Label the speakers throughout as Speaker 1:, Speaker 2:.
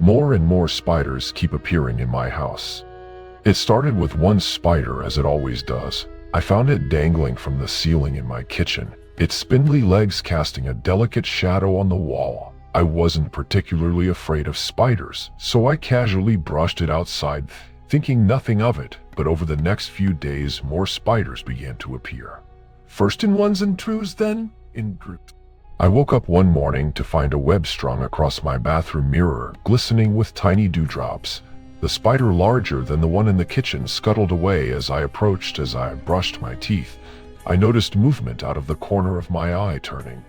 Speaker 1: More and more spiders keep appearing in my house. It started with one spider, as it always does. I found it dangling from the ceiling in my kitchen, its spindly legs casting a delicate shadow on the wall. I wasn't particularly afraid of spiders, so I casually brushed it outside, thinking nothing of it. But over the next few days, more spiders began to appear. First in ones and twos, then in groups. I woke up one morning to find a web strung across my bathroom mirror, glistening with tiny dewdrops. The spider, larger than the one in the kitchen, scuttled away as I approached. As I brushed my teeth, I noticed movement out of the corner of my eye, turning.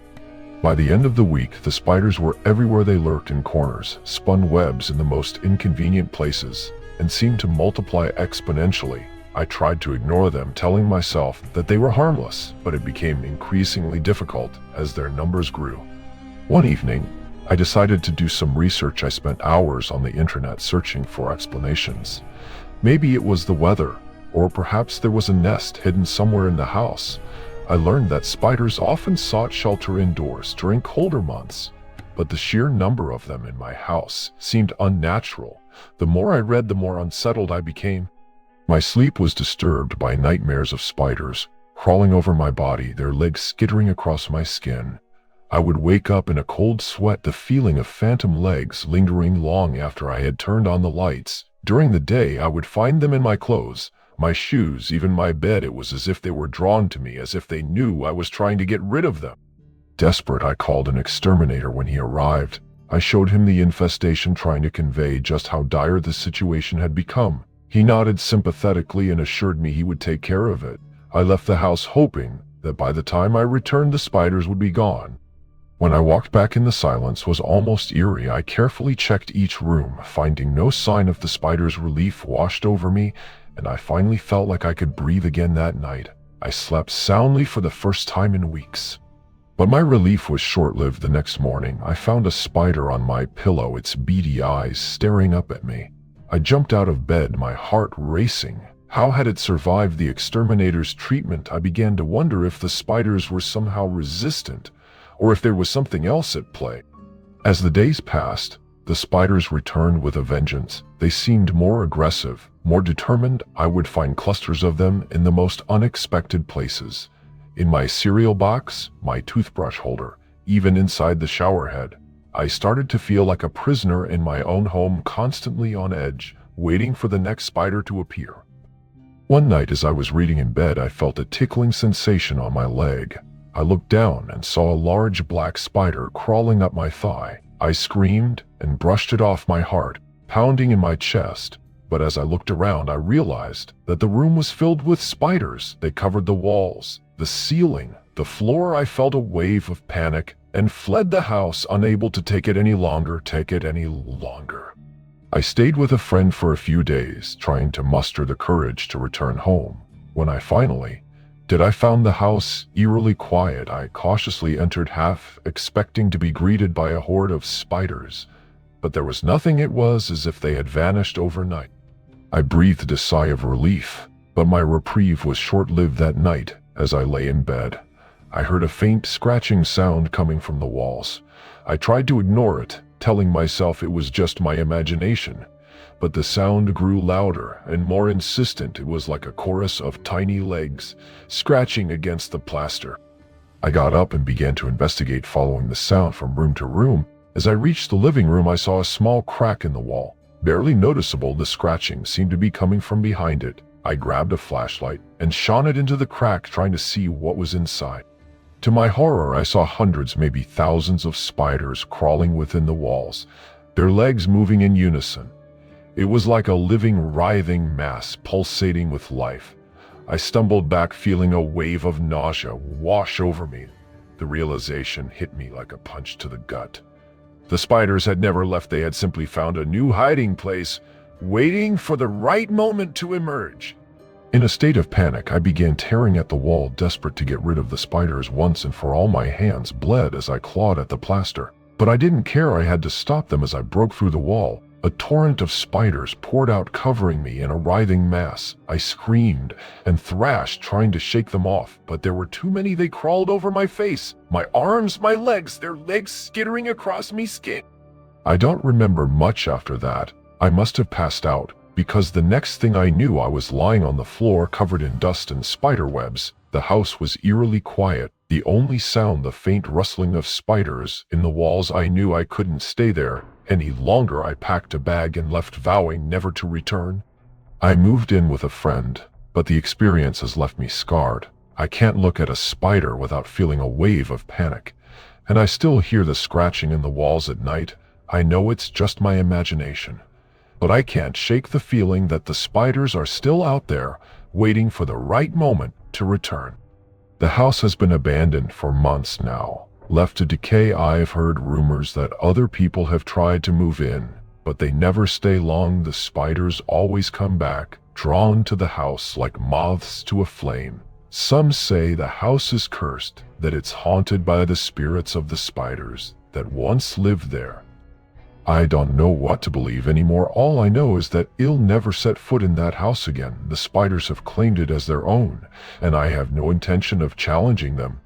Speaker 1: By the end of the week, the spiders were everywhere. They lurked in corners, spun webs in the most inconvenient places, and seemed to multiply exponentially. I tried to ignore them, telling myself that they were harmless, but it became increasingly difficult as their numbers grew. One evening, I decided to do some research. I spent hours on the internet searching for explanations. Maybe it was the weather, or perhaps there was a nest hidden somewhere in the house. I learned that spiders often sought shelter indoors during colder months, but the sheer number of them in my house seemed unnatural. The more I read, the more unsettled I became. My sleep was disturbed by nightmares of spiders crawling over my body, their legs skittering across my skin. I would wake up in a cold sweat, the feeling of phantom legs lingering long after I had turned on the lights. During the day, I would find them in my clothes, my shoes, even my bed. It was as if they were drawn to me, as if they knew I was trying to get rid of them. Desperate, I called an exterminator when he arrived. I showed him the infestation, trying to convey just how dire the situation had become. He nodded sympathetically and assured me he would take care of it. I left the house hoping that by the time I returned, the spiders would be gone. When I walked back in, the silence was almost eerie. I carefully checked each room, finding no sign of the spiders. Relief washed over me, and I finally felt like I could breathe again. That night, I slept soundly for the first time in weeks. But my relief was short-lived. The next morning, I found a spider on my pillow, its beady eyes staring up at me. I jumped out of bed, my heart racing. How had it survived the exterminator's treatment? I began to wonder if the spiders were somehow resistant, or if there was something else at play. As the days passed, the spiders returned with a vengeance. They seemed more aggressive, more determined. I would find clusters of them in the most unexpected places. In my cereal box, my toothbrush holder, even inside the shower head. I started to feel like a prisoner in my own home, constantly on edge, waiting for the next spider to appear. One night as I was reading in bed, I felt a tickling sensation on my leg. I looked down and saw a large black spider crawling up my thigh. I screamed and brushed it off, my heart pounding in my chest. But as I looked around, I realized that the room was filled with spiders. They covered the walls, the ceiling, the floor. I felt a wave of panic and fled the house, unable to take it any longer. I stayed with a friend for a few days, trying to muster the courage to return home. When I finally did, I found the house eerily quiet. I cautiously entered, half expecting to be greeted by a horde of spiders, but there was nothing. It was as if they had vanished overnight. I breathed a sigh of relief, but my reprieve was short-lived. That night, as I lay in bed, I heard a faint scratching sound coming from the walls. I tried to ignore it, telling myself it was just my imagination, but the sound grew louder and more insistent. It was like a chorus of tiny legs scratching against the plaster. I got up and began to investigate, following the sound from room to room. As I reached the living room, I saw a small crack in the wall. Barely noticeable, the scratching seemed to be coming from behind it. I grabbed a flashlight and shone it into the crack, trying to see what was inside. To my horror, I saw hundreds, maybe thousands of spiders crawling within the walls, their legs moving in unison. It was like a living, writhing mass pulsating with life. I stumbled back, feeling a wave of nausea wash over me. The realization hit me like a punch to the gut. The spiders had never left. They had simply found a new hiding place, waiting for the right moment to emerge. In a state of panic, I began tearing at the wall, desperate to get rid of the spiders once and for all. My hands bled as I clawed at the plaster, but I didn't care. I had to stop them. As I broke through the wall, a torrent of spiders poured out, covering me in a writhing mass. I screamed and thrashed, trying to shake them off, but there were too many. They crawled over my face, my arms, my legs, their legs skittering across me skin. I don't remember much after that. I must have passed out, because the next thing I knew I was lying on the floor covered in dust and spider webs. The house was eerily quiet, the only sound the faint rustling of spiders in the walls. I knew I couldn't stay there any longer. I packed a bag and left, vowing never to return. I moved in with a friend, but the experience has left me scarred. I can't look at a spider without feeling a wave of panic, and I still hear the scratching in the walls at night. I know it's just my imagination, but I can't shake the feeling that the spiders are still out there, waiting for the right moment to return. The house has been abandoned for months now, left to decay. I've heard rumors that other people have tried to move in, but they never stay long. The spiders always come back, drawn to the house like moths to a flame. Some say the house is cursed, that it's haunted by the spirits of the spiders that once lived there. I don't know what to believe anymore. All I know is that I'll never set foot in that house again. The spiders have claimed it as their own, and I have no intention of challenging them.